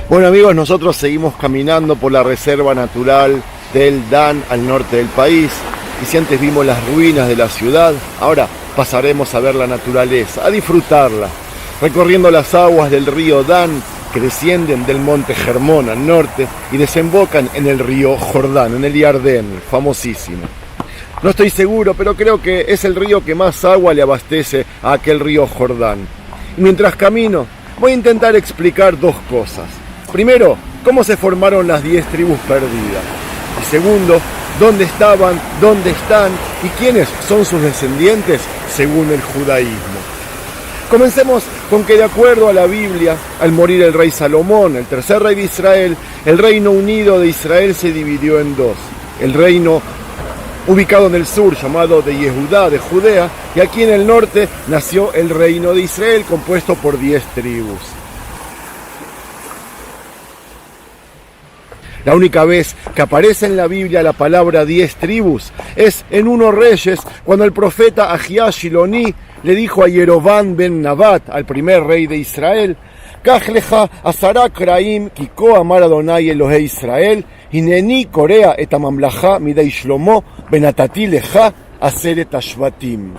Bueno amigos, nosotros seguimos caminando por la reserva natural del Dan al norte del país. Y si antes vimos las ruinas de la ciudad, ahora pasaremos a ver la naturaleza, a disfrutarla, recorriendo las aguas del río Dan que descienden del monte Hermón al norte y desembocan en el río Jordán, en el Yardén, famosísimo. No estoy seguro, pero creo que es el río que más agua le abastece a aquel río Jordán. Y mientras camino, voy a intentar explicar dos cosas. Primero, cómo se formaron las 10 tribus perdidas. Y segundo, dónde estaban, dónde están y quiénes son sus descendientes según el judaísmo. Comencemos con que de acuerdo a la Biblia, al morir el rey Salomón, el tercer rey de Israel, el reino unido de Israel se dividió en dos. El reino ubicado en el sur, llamado de Yehudá, de Judea, y aquí en el norte nació el reino de Israel, compuesto por 10 tribus. La única vez que aparece en la Biblia la palabra 10 tribus es en 1 Reyes, cuando el profeta Ahías Shiloni le dijo a Yerobán ben Nabat, al primer rey de Israel: Kach lecha 10 kraim ki כה אמר אדוני אלוהי ישראל, הנני קורע את הממלכה מידי שלמה ונתתי לך 10 השבטים.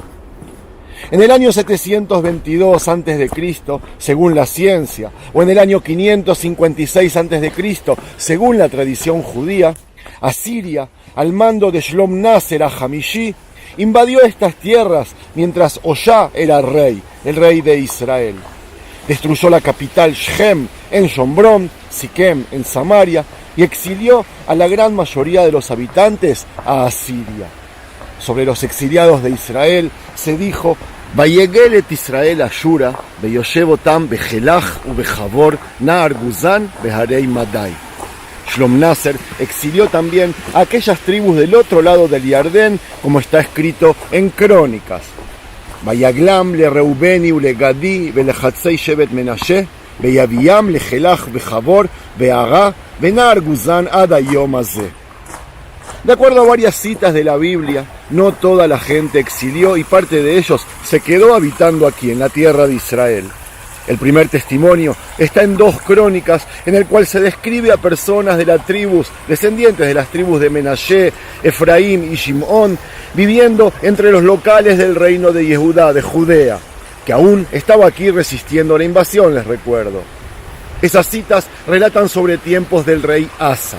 En el año 722 a.C., según la ciencia, o en el año 556 a.C., según la tradición judía, Asiria, al mando de Shlomnaser HaHamishi, invadió estas tierras mientras Hoshea era rey, el rey de Israel. Destruyó la capital Shechem en Shombrón, Siquem en Samaria, y exilió a la gran mayoría de los habitantes a Asiria. Sobre los exiliados de Israel se dijo: Vayegel et Israel Ashura, veyoshev otam bejelach ubejabor nahar Guzán beharei Madai. Shlomnaser exilió también a aquellas tribus del otro lado del Yardén, como está escrito en Crónicas. Vayaglam le Reubeni u le Gadi velechatzei shevet Menashe, veyaviam le Jelach bejabor behará benahar Guzán ad hayom hazeh. De acuerdo a varias citas de la Biblia, no toda la gente exilió y parte de ellos se quedó habitando aquí, en la tierra de Israel. El primer testimonio está en 2 Crónicas, en el cual se describe a personas de las tribus, descendientes de las tribus de Menashe, Efraín y Shimón, viviendo entre los locales del reino de Yehudá, de Judea, que aún estaba aquí resistiendo la invasión, les recuerdo. Esas citas relatan sobre tiempos del rey Asa.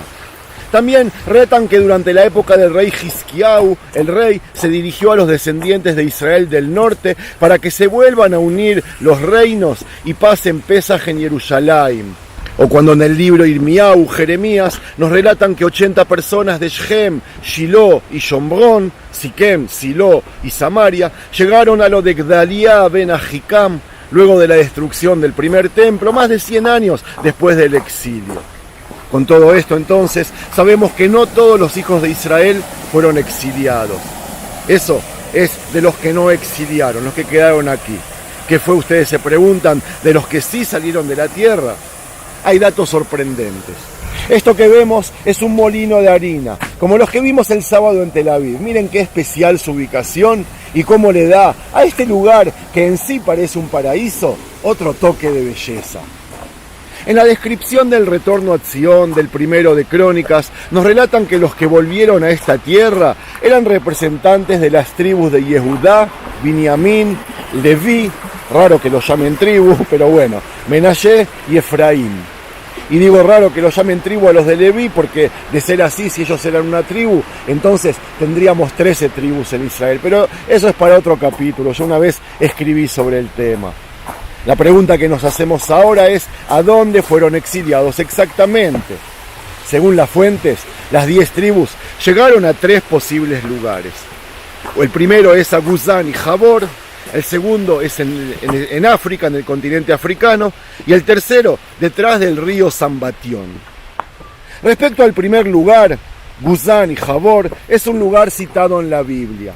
También relatan que durante la época del rey Hizkiyahu, el rey se dirigió a los descendientes de Israel del norte para que se vuelvan a unir los reinos y pasen Pesaj en Jerusalén. O cuando en el libro Irmiyahu, Jeremías, nos relatan que 80 personas de Shechem, Shiloh y Shombrón, Siquem, Silo y Samaria, llegaron a lo de Gdaliah ben Ahikam, luego de la destrucción del primer templo, más de 100 años después del exilio. Con todo esto, entonces, sabemos que no todos los hijos de Israel fueron exiliados. Eso es de los que no exiliaron, los que quedaron aquí. ¿Qué fue, ustedes se preguntan, de los que sí salieron de la tierra? Hay datos sorprendentes. Esto que vemos es un molino de harina, como los que vimos el sábado en Tel Aviv. Miren qué especial su ubicación y cómo le da a este lugar, que en sí parece un paraíso, otro toque de belleza. En la descripción del retorno a Sion del primero de Crónicas, nos relatan que los que volvieron a esta tierra eran representantes de las tribus de Yehudá, Binyamin, Leví, raro que los llamen tribu, pero bueno, Menashe y Efraín. Y digo raro que los llamen tribu a los de Leví, porque de ser así, si ellos eran una tribu, entonces tendríamos 13 tribus en Israel. Pero eso es para otro capítulo, yo una vez escribí sobre el tema. La pregunta que nos hacemos ahora es: ¿a dónde fueron exiliados exactamente? Según las fuentes, las 10 tribus llegaron a 3 posibles lugares. El primero es a Guzán y Jabor, el segundo es en África, en el continente africano, y el tercero detrás del río Zambatión. Respecto al primer lugar, Guzán y Jabor, es un lugar citado en la Biblia.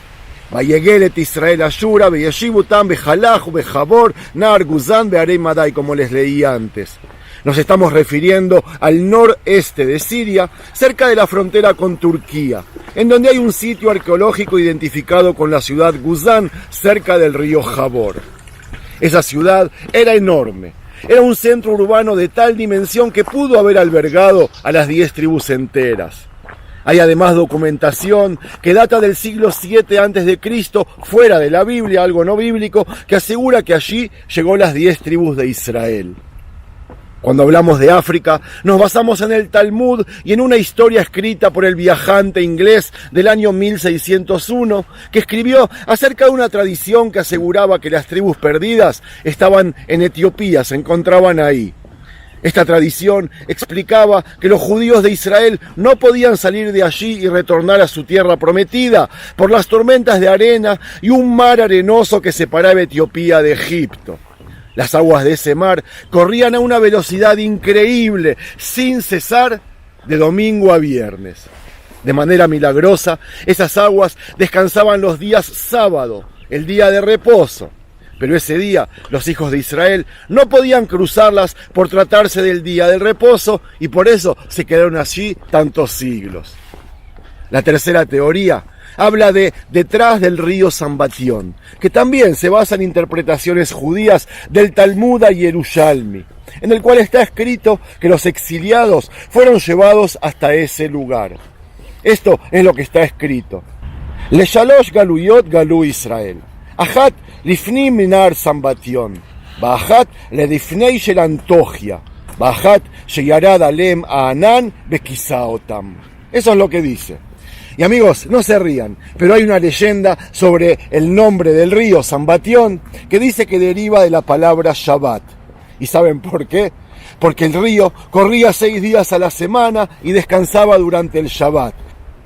Vayegel et Israel Ashura, veyeshiv otam bejalach ubejabor nahar Guzán beharei Madai, como les leí antes. Nos estamos refiriendo al noreste de Siria, cerca de la frontera con Turquía, en donde hay un sitio arqueológico identificado con la ciudad Guzán, cerca del río Jabor. Esa ciudad era enorme. Era un centro urbano de tal dimensión que pudo haber albergado a las 10 tribus enteras. Hay además documentación que data del siglo 7 a.C., fuera de la Biblia, algo no bíblico, que asegura que allí llegó las 10 tribus de Israel. Cuando hablamos de África, nos basamos en el Talmud y en una historia escrita por el viajante inglés del año 1601, que escribió acerca de una tradición que aseguraba que las tribus perdidas estaban en Etiopía, se encontraban ahí. Esta tradición explicaba que los judíos de Israel no podían salir de allí y retornar a su tierra prometida por las tormentas de arena y un mar arenoso que separaba Etiopía de Egipto. Las aguas de ese mar corrían a una velocidad increíble, sin cesar, de domingo a viernes. De manera milagrosa, esas aguas descansaban los días sábado, el día de reposo. Pero ese día los hijos de Israel no podían cruzarlas por tratarse del día del reposo y por eso se quedaron allí tantos siglos. La tercera teoría habla de detrás del río Sambatión, que también se basa en interpretaciones judías del Talmud Yerushalmi, en el cual está escrito que los exiliados fueron llevados hasta ese lugar. Esto es lo que está escrito. Le shalosh galuyot galu Israel. Achat lifnim minar Sambatión. Ba'achat ledifnei shel Antochia. Ba'achat sheyarad alem aanan bekisaotam. Eso es lo que dice. Y amigos, no se rían, pero hay una leyenda sobre el nombre del río Sambatión que dice que deriva de la palabra Shabbat. ¿Y saben por qué? Porque el río corría 6 días a la semana y descansaba durante el Shabbat.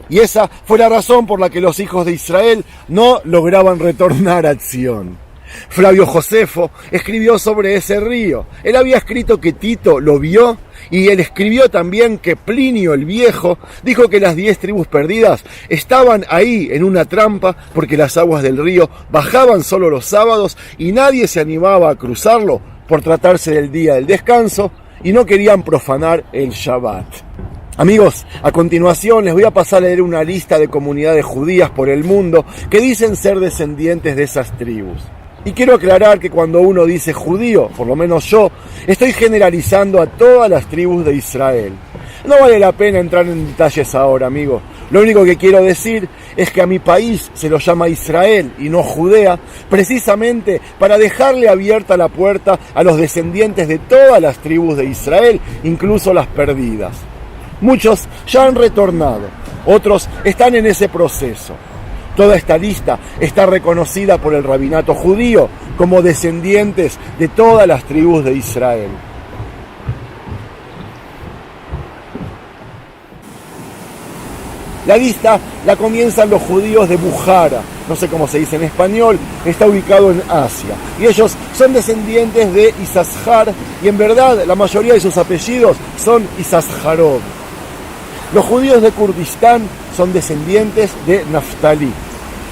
Y esa fue la razón por la que los hijos de Israel no lograban retornar a Sion. Flavio Josefo escribió sobre ese río. Él había escrito que Tito lo vio y él escribió también que Plinio el Viejo dijo que las 10 tribus perdidas estaban ahí en una trampa porque las aguas del río bajaban solo los sábados y nadie se animaba a cruzarlo por tratarse del día del descanso y no querían profanar el Shabbat. Amigos, a continuación les voy a pasar a leer una lista de comunidades judías por el mundo que dicen ser descendientes de esas tribus. Y quiero aclarar que cuando uno dice judío, por lo menos yo, estoy generalizando a todas las tribus de Israel. No vale la pena entrar en detalles ahora, amigo. Lo único que quiero decir es que a mi país se lo llama Israel y no Judea, precisamente para dejarle abierta la puerta a los descendientes de todas las tribus de Israel, incluso las perdidas. Muchos ya han retornado, otros están en ese proceso. Toda esta lista está reconocida por el rabinato judío como descendientes de todas las tribus de Israel. La lista la comienzan los judíos de Bukhara, no sé cómo se dice en español, está ubicado en Asia. Y ellos son descendientes de Isashar y en verdad la mayoría de sus apellidos son Isasharov. Los judíos de Kurdistán son descendientes de Naftali.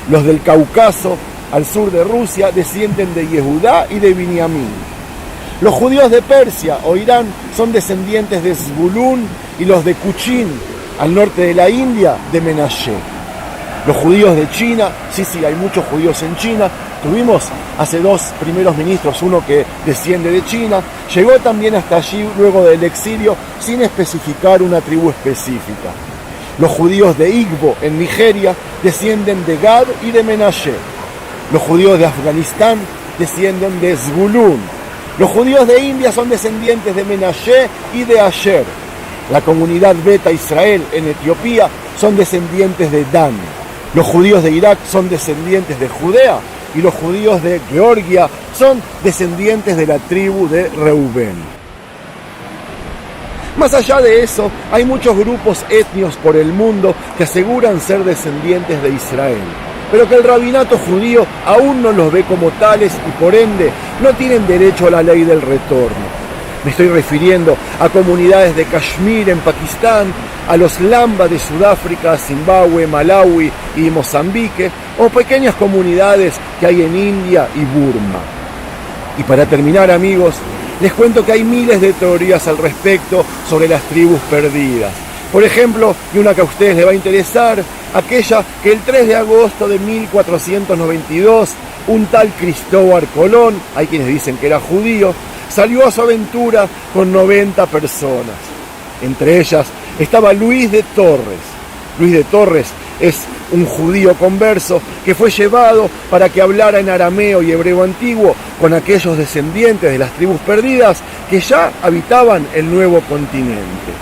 Los del Cáucaso, al sur de Rusia, descienden de Yehudá y de Binyamin. Los judíos de Persia o Irán son descendientes de Zvulún y los de Kuchín, al norte de la India, de Menashe. Los judíos de China, sí, hay muchos judíos en China. Tuvimos hace 2 primeros ministros, uno que desciende de China, llegó también hasta allí luego del exilio sin especificar una tribu específica. Los judíos de Igbo en Nigeria descienden de Gad y de Menashe. Los judíos de Afganistán descienden de Zvulún. Los judíos de India son descendientes de Menashe y de Asher. La comunidad Beta Israel en Etiopía son descendientes de Dan. Los judíos de Irak son descendientes de Judea y los judíos de Georgia son descendientes de la tribu de Reubén. Más allá de eso, hay muchos grupos étnicos por el mundo que aseguran ser descendientes de Israel, pero que el rabinato judío aún no los ve como tales y por ende no tienen derecho a la ley del retorno. Me estoy refiriendo a comunidades de Kashmir en Pakistán, a los Lamba de Sudáfrica, Zimbabue, Malawi y Mozambique, o pequeñas comunidades que hay en India y Burma. Y para terminar, amigos, les cuento que hay miles de teorías al respecto sobre las tribus perdidas. Por ejemplo, y una que a ustedes les va a interesar, aquella que el 3 de agosto de 1492, un tal Cristóbal Colón, hay quienes dicen que era judío, salió a su aventura con 90 personas. Entre ellas estaba Luis de Torres. Luis de Torres es un judío converso que fue llevado para que hablara en arameo y hebreo antiguo con aquellos descendientes de las tribus perdidas que ya habitaban el nuevo continente.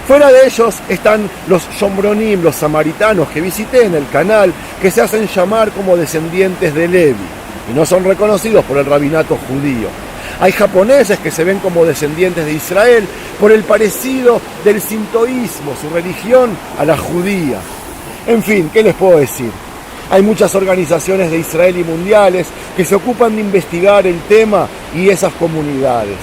Fuera de ellos están los Shombronim, los samaritanos que visité en el canal, que se hacen llamar como descendientes de Levi y no son reconocidos por el rabinato judío. Hay japoneses que se ven como descendientes de Israel por el parecido del sintoísmo, su religión, a la judía. En fin, ¿qué les puedo decir? Hay muchas organizaciones de Israel y mundiales que se ocupan de investigar el tema y esas comunidades.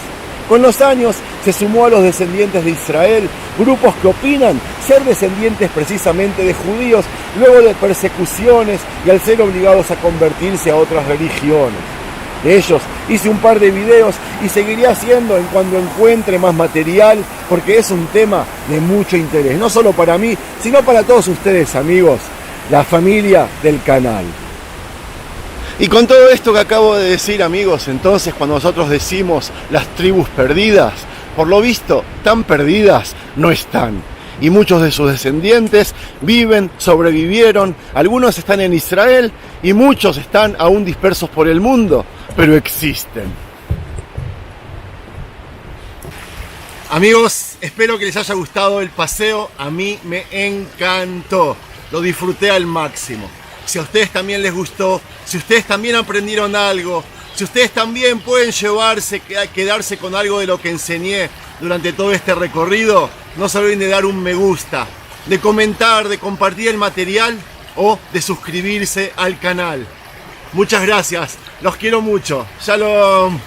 Con los años se sumó a los descendientes de Israel grupos que opinan ser descendientes precisamente de judíos luego de persecuciones y al ser obligados a convertirse a otras religiones. De ellos hice un par de videos y seguiré haciendo en cuando encuentre más material porque es un tema de mucho interés, no solo para mí, sino para todos ustedes, amigos, la familia del canal. Y con todo esto que acabo de decir, amigos, entonces cuando nosotros decimos las tribus perdidas, por lo visto, tan perdidas no están. Y muchos de sus descendientes viven, sobrevivieron, algunos están en Israel y muchos están aún dispersos por el mundo, pero existen. Amigos, espero que les haya gustado el paseo, a mí me encantó, lo disfruté al máximo. Si a ustedes también les gustó, si ustedes también aprendieron algo, si ustedes también pueden quedarse con algo de lo que enseñé durante todo este recorrido, no se olviden de dar un me gusta, de comentar, de compartir el material o de suscribirse al canal. Muchas gracias, los quiero mucho. Shalom.